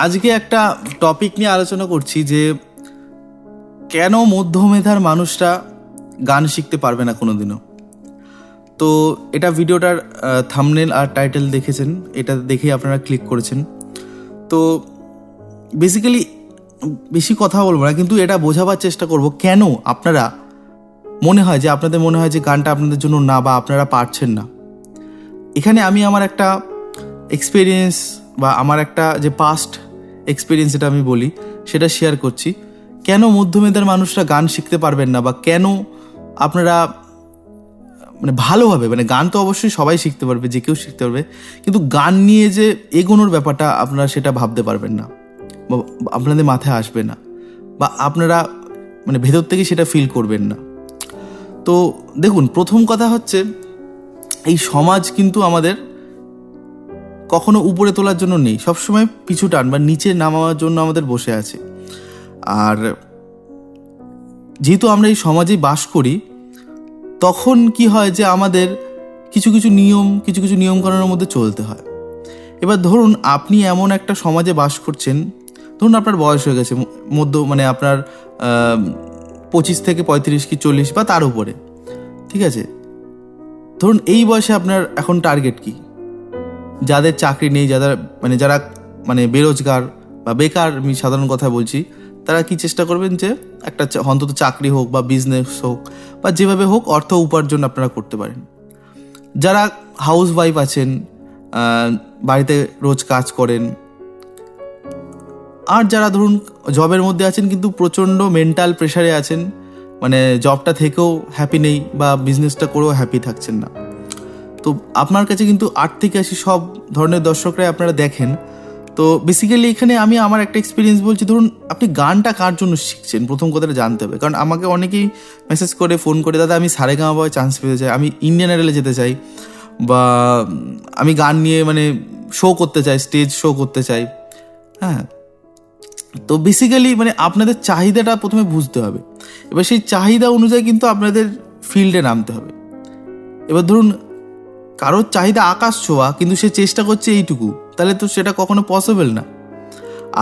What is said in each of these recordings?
আজকে একটা টপিক নিয়ে আলোচনা করছি যে কেন মধ্যমেধার মানুষরা গান শিখতে পারবে না কোনোদিনও। তো এটা ভিডিওটার থাম্বনেল আর টাইটেল দেখেছেন, এটা দেখেই আপনারা ক্লিক করেছেন। তো বেসিক্যালি বেশি কথা বলবো না, কিন্তু এটা বোঝাবার চেষ্টা করব কেন আপনারা আপনাদের মনে হয় যে গানটা আপনাদের জন্য না, বা আপনারা পারছেন না। এখানে আমি আমার একটা এক্সপিরিয়েন্স বা আমার একটা যে পাস্ট এক্সপিরিয়েন্স, এটা আমি বলি, সেটা শেয়ার করছি। কেন মধ্যমেধার মানুষরা গান শিখতে পারবেন না, বা কেন আপনারা ভালোভাবে গান তো অবশ্যই সবাই শিখতে পারবে, যে কেউ শিখতে পারবে, কিন্তু গান নিয়ে যে এগোনোর ব্যাপারটা আপনারা সেটা ভাবতে পারবেন না, বা আপনাদের মাথায় আসবে না, বা আপনারা ভেতর থেকে সেটা ফিল করবেন না। তো দেখুন, প্রথম কথা হচ্ছে, এই সমাজ কিন্তু আমাদের কখনো উপরে তোলার জন্য নেই, সবসময় পিছু টান বা নিচে নামাবার জন্য আমাদের বসে আছে। আর যেহেতু আমরা এই সমাজেই বাস করি, তখন কি হয় যে আমাদের কিছু কিছু নিয়মকানুনের মধ্যে চলতে হয়। এবার ধরুন, আপনি এমন একটা সমাজে বাস করছেন, ধরুন আপনার বয়স হয়ে গেছে আপনার 25 থেকে 35 কি 40 বা তার উপরে, ঠিক আছে। ধরুন এই বয়সে আপনার এখন টার্গেট কি? যাদের চাকরি নেই, যারা বেরোজগার বা বেকার, আমি সাধারণ কথা বলছি, তারা কি চেষ্টা করবেন যে একটা অন্তত চাকরি হোক বা বিজনেস হোক বা যেভাবে হোক অর্থ উপার্জন আপনারা করতে পারেন। যারা হাউস ওয়াইফ আছেন, বাড়িতে রোজ কাজ করেন, আর যারা ধরুন জবের মধ্যে আছেন কিন্তু প্রচণ্ড মেন্টাল প্রেশারে আছেন, জবটা থেকেও হ্যাপি নেই বা বিজনেসটা করেও হ্যাপি থাকছেন না। তো আপনার কাছে কিন্তু 8 থেকে 80 সব ধরনের দর্শকরাই আপনারা দেখেন। তো বেসিক্যালি এখানে আমি আমার একটা এক্সপিরিয়েন্স বলছি। ধরুন আপনি গানটা কার জন্য শিখছেন, প্রথম কথাটা জানতে হবে। কারণ আমাকে অনেকেই মেসেজ করে, ফোন করে, দাদা আমি সারেগামাপায় চান্স পেতে চাই, আমি ইন্ডিয়ান আইডলে যেতে চাই, বা আমি গান নিয়ে শো করতে চাই, স্টেজ শো করতে চাই। হ্যাঁ, তো বেসিক্যালি আপনাদের চাহিদাটা প্রথমে বুঝতে হবে। এবার সেই চাহিদা অনুযায়ী কিন্তু আপনাদের ফিল্ডে নামতে হবে। এবার ধরুন কারোর চাহিদা আকাশ ছোঁয়া, কিন্তু সে চেষ্টা করছে এইটুকু, তাহলে তো সেটা কখনো পসিবল না।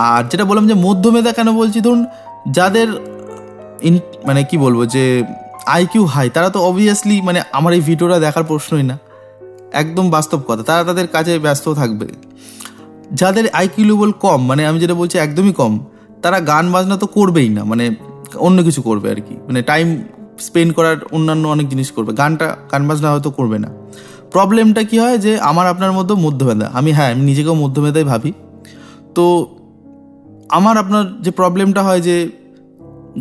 আর যেটা বললাম যে মধ্যমেধা কেন বলছি, ধরুন যাদের কি বলবো, যে আইকিউ হাই, তারা তো অবভিয়াসলি আমার এই ভিডিওটা দেখার প্রশ্নই না, একদম বাস্তব কথা, তারা তাদের কাজে ব্যস্ত থাকবে। যাদের আইকিউ লেভেল কম, আমি যেটা বলছি একদমই কম, তারা গান বাজনা তো করবেই না, অন্য কিছু করবে আর কি, টাইম স্পেন্ড করার অন্যান্য অনেক জিনিস করবে, গান বাজনা হয়তো করবে না। প্রবলেমটা কি হয়, যে আমার আপনার মধ্যে মধ্যমেধা, আমি নিজেকেও মধ্যমেধাই ভাবি। তো আমার আপনার যে প্রবলেমটা হয়, যে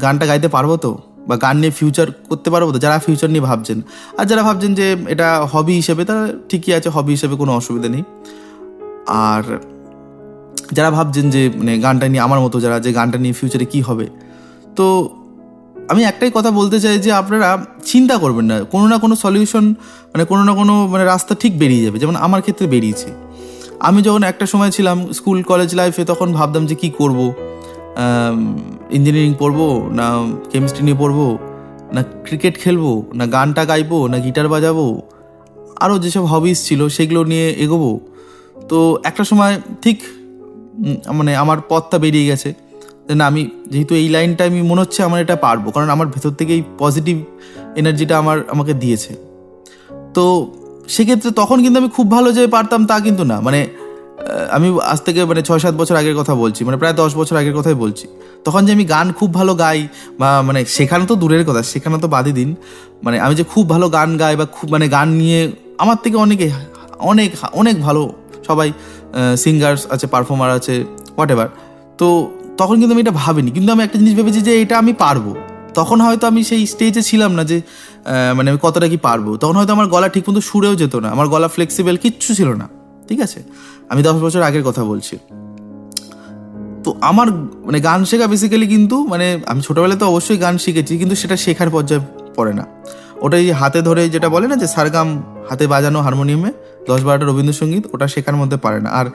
গানটা গাইতে পারবো তো, বা গান নিয়ে ফিউচার করতে পারবো তো, যারা ফিউচার নিয়ে ভাবছেন। আর যারা ভাবছেন যে এটা হবি হিসেবে, তারা ঠিকই আছে, হবি হিসেবে কোনো অসুবিধা নেই। আর যারা ভাবছেন যে গানটা নিয়ে আমার মতো, যে গানটা নিয়ে ফিউচারে কি হবে, তো আমি একটাই কথা বলতে চাই, যে আপনারা চিন্তা করবেন না, কোনো না কোনো সলিউশন, কোনো না কোনো রাস্তা ঠিক বেরিয়ে যাবে। যেমন আমার ক্ষেত্রে বেরিয়েছে। আমি যখন একটা সময় ছিলাম স্কুল কলেজ লাইফে, তখন ভাবতাম যে কি করব, ইঞ্জিনিয়ারিং পড়বো, না কেমিস্ট্রি নিয়ে পড়বো, না ক্রিকেট খেলবো, না গানটা গাইবো, না গিটার বাজাবো, আরও যেসব হবিস ছিল সেগুলো নিয়ে এগোবো। তো একটা সময় ঠিক আমার পথটা বেরিয়ে গেছে, না আমি যেহেতু এই লাইনটা আমি মনে হচ্ছে আমার এটা পারবো, কারণ আমার ভেতর থেকে এই পজিটিভ এনার্জিটা আমাকে দিয়েছে। তো সেক্ষেত্রে তখন কিন্তু আমি খুব ভালো যে পারতাম তা কিন্তু না, আমি আজ থেকে 6-7 বছর আগের কথা বলছি, প্রায় 10 বছর আগের কথাই বলছি। তখন যে আমি গান খুব ভালো গাই, বা শেখানো তো দূরের কথা, শেখানো তো বাদই দিন, আমি যে খুব ভালো গান গাই, বা খুব গান নিয়ে আমার থেকে অনেকে অনেক অনেক ভালো সবাই সিঙ্গার্স আছে, পারফর্মার আছে, হোয়াট এভার। তো তখন কিন্তু আমি এটা ভাবিনি, কিন্তু আমি একটা জিনিস ভেবেছি যে এটা আমি পারবো। তখন হয়তো আমি সেই স্টেজে ছিলাম না যে আমি কতটা কি পারবো। তখন হয়তো আমার গলা ঠিক মতো সুরেও যেত না, আমার গলা ফ্লেক্সিবল কিচ্ছু ছিল না, ঠিক আছে। আমি 10 বছর আগের কথা বলছি। তো আমার গান শেখা বেসিক্যালি কিন্তু আমি ছোটোবেলায় তো অবশ্যই গান শিখেছি, কিন্তু সেটা শেখার পর্যায়ে পড়ে না। ওটাই হাতে ধরে, যেটা বলে না যে সারগাম হাতে বাজানো হারমোনিয়ামে 10-12টা রবীন্দ্রসঙ্গীত, ওটা শেখার মধ্যে পারে না। আর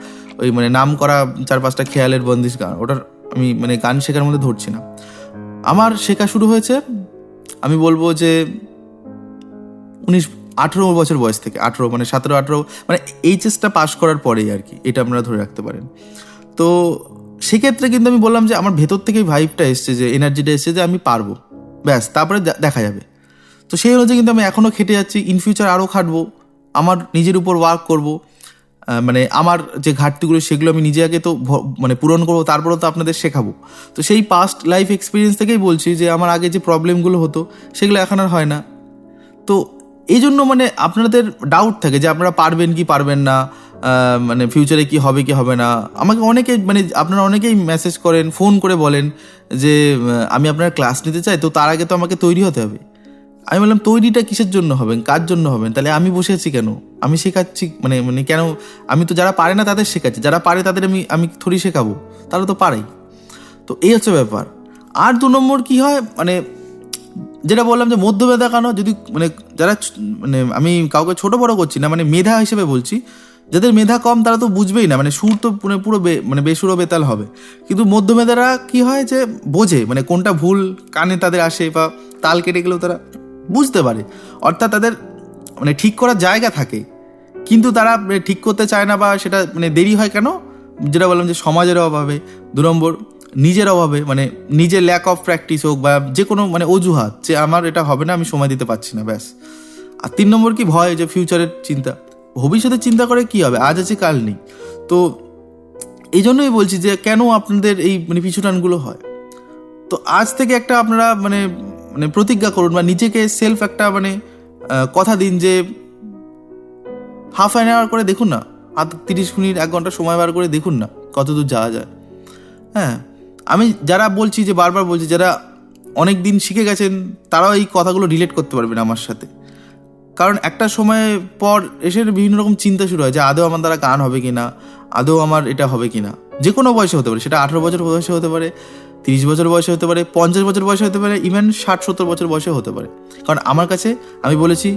ওই নাম করা 4-5টা খেয়ালের বন্দিশ গান, ওটার আমি গান শেখার মধ্যে ধরছি না। আমার শেখা শুরু হয়েছে, আমি বলবো যে 18 বছর বয়স থেকে, 17-18 এইচএসটা পাস করার পরেই আর কি, এটা আপনারা ধরে রাখতে পারেন। তো সেক্ষেত্রে কিন্তু আমি বললাম যে আমার ভেতর থেকেই ভাইবটা এসছে, যে এনার্জিটা এসছে যে আমি পারবো, ব্যাস তারপরে দেখা যাবে। তো সেই অনুযায়ী কিন্তু আমি এখনও খেটে যাচ্ছি, ইন ফিউচার আরও খাটবো, আমার নিজের উপর ওয়ার্ক করবো। মানে আমার যে ঘাটতিগুলো সেগুলো আমি নিজে আগে তো মানে পূরণ করবো, তারপরেও তো আপনাদের শেখাবো। তো সেই পাস্ট লাইফ এক্সপিরিয়েন্স থেকেই বলছি যে আমার আগে যে প্রবলেমগুলো হতো সেগুলো এখন আর হয় না। তো এই জন্য মানে আপনাদের ডাউট থাকে যে আপনারা পারবেন কি পারবেন না, মানে ফিউচারে কি হবে কি হবে না। আমাকে অনেকে মানে আপনারা অনেকেই মেসেজ করেন, ফোন করে বলেন যে আমি আপনার ক্লাস নিতে চাই, তো তার আগে তো আমাকে তৈরি হতে হবে। আমি বললাম তৈরিটা কিসের জন্য হবেন, কার জন্য হবেন? তাহলে আমি বসে আছি কেন? আমি শেখাচ্ছি মানে মানে কেন? আমি তো যারা পারে না তাদের শেখাচ্ছি, যারা পারে তাদের আমি থোড়ি শেখাবো, তারা তো পারেই। তো এই হচ্ছে ব্যাপার। আর 2 নম্বর কি হয়, মানে যেটা বললাম যে মধ্যমেধা কেন, যদি মানে যারা মানে আমি কাউকে ছোট বড় করছি না, মানে মেধা হিসেবে বলছি, যাদের মেধা কম তারা তো বুঝবেই না, মানে সুর তো পুরো মানে বেসুরো বেতাল হবে। কিন্তু মধ্যমেধারা কি হয় যে বোঝে, মানে কোনটা ভুল কানে তাদের আসে বা তাল কেটে গেলেও তারা বুঝতে পারে, অর্থাৎ তাদের মানে ঠিক করার জায়গা থাকে, কিন্তু তারা ঠিক করতে চায় না, বা সেটা মানে দেরি হয় কেন, যেটা বললাম যে সমাজের অভাবে, 2 নম্বর নিজের অভাবে, মানে নিজের ল্যাক অফ প্র্যাকটিস হোক বা যে কোনো মানে অজুহাত যে আমার এটা হবে না, আমি সময় দিতে পারছি না, ব্যাস। আর 3 নম্বর কি ভয়, যে ফিউচারের চিন্তা, ভবিষ্যতের চিন্তা করে কি হবে, আজ আছে কাল নেই। তো এই জন্যই বলছি যে কেন আপনাদের এই মানে পিছুটানগুলো হয়। তো আজ থেকে একটা আপনারা মানে মানে প্রতিজ্ঞা করুন, বা নিজেকে সেলফ একটা মানে কথা দিন যে হাফ অ্যান আওয়ার করে দেখুন না, 30 মিনিট 1 ঘন্টা সময় বার করে দেখুন না কতদূর যাওয়া যায়। হ্যাঁ, আমি যারা বলছি, যে বারবার বলছি, যারা অনেক দিন শিখে গেছেন তারাও এই কথাগুলো রিলেট করতে পারবেন আমার সাথে। কারণ একটা সময় পর এসে বিভিন্ন রকম চিন্তা শুরু হয় যে আদৌ আমার দ্বারা গান হবে কি না, আদৌ আমার এটা হবে কি না। যে কোনো বয়সে হতে পারে, সেটা 18 বছর বয়সে হতে পারে, 30 বছর বয়সে হতে পারে, 50 বছর বয়সে হতে পারে, ইভেন 60-70 বছর বয়সে হতে পারে। কারণ আমার কাছে আমি বলেছি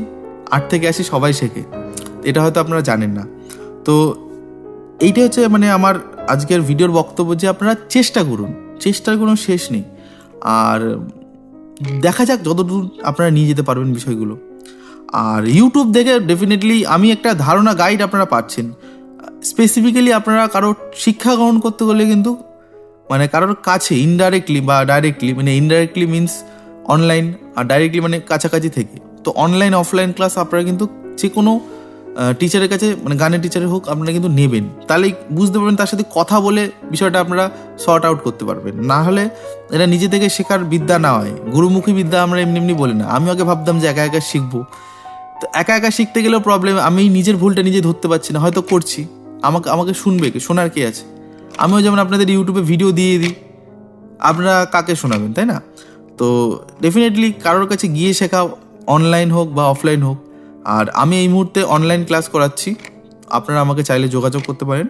8 থেকে 80 সবাই শেখে, এটা হয়তো আপনারা জানেন না। তো এইটা হচ্ছে মানে আমার আজকের ভিডিওর বক্তব্য, যে আপনারা চেষ্টা করুন, চেষ্টার কোনো শেষ নেই। আর দেখা যাক যতদূর আপনারা নিয়ে যেতে পারবেন বিষয়গুলো। আর ইউটিউব দেখে ডেফিনেটলি আমি একটা ধারণা গাইড আপনারা পাচ্ছেন। স্পেসিফিক্যালি আপনারা কারোর শিক্ষা গ্রহণ করতে গেলে কিন্তু মানে কারোর কাছে ইনডাইরেক্টলি বা ডাইরেক্টলি, মানে ইনডাইরেক্টলি মিনস অনলাইন, আর ডাইরেক্টলি মানে কাছাকাছি থেকে, তো অনলাইন অফলাইন ক্লাস আপনারা কিন্তু যে কোনো টিচারের কাছে, মানে গানের টিচারের হোক, আপনারা কিন্তু নেবেন, তাহলেই বুঝতে পারবেন, তার সাথে কথা বলে বিষয়টা আপনারা সর্ট আউট করতে পারবেন। না হলে এটা নিজে থেকে শেখার বিদ্যা না হয়, গুরুমুখী বিদ্যা আমরা এমনি এমনি বলি না। আমি আগে ভাবতাম যে একা একা শিখবো, তো একা একা শিখতে গেলেও প্রবলেম, আমি নিজের ভুলটা নিজে ধরতে পারছি না, হয়তো করছি, আমাকে শুনবে কে, শোনার কে আছে? আমিও যেমন আপনাদের ইউটিউবে ভিডিও দিয়ে দিই, আপনারা কাকে শোনাবেন, তাই না? তো ডেফিনেটলি কারোর কাছে গিয়ে শেখা, অনলাইন হোক বা অফলাইন হোক। আর আমি এই মুহূর্তে অনলাইন ক্লাস করাচ্ছি, আপনারা আমাকে চাইলে যোগাযোগ করতে পারেন।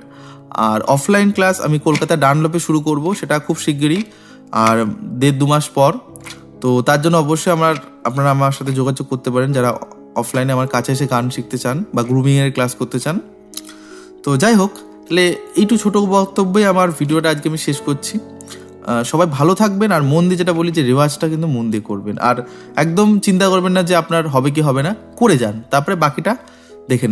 আর অফলাইন ক্লাস আমি কলকাতা ডানলপে শুরু করব, সেটা খুব শিগগিরই, আর 1.5-2 মাস পর। তো তার জন্য অবশ্যই আপনারা আমার সাথে যোগাযোগ করতে পারেন, যারা অফলাইনে আমার কাছে এসে গান শিখতে চান বা গ্রুমিংয়ের ক্লাস করতে চান। তো যাই হোক, তাহলে এইটু ছোটো বক্তব্যই আমার ভিডিওটা আজকে আমি শেষ করছি। সবাই ভালো থাকবেন, আর মন দিয়ে যেটা বলি যে রেওয়াজটা কিন্তু মন দিয়ে করবেন, আর একদম চিন্তা করবেন না যে আপনার হবে কি হবে না, করে যান, তারপরে বাকিটা দেখে নেবেন।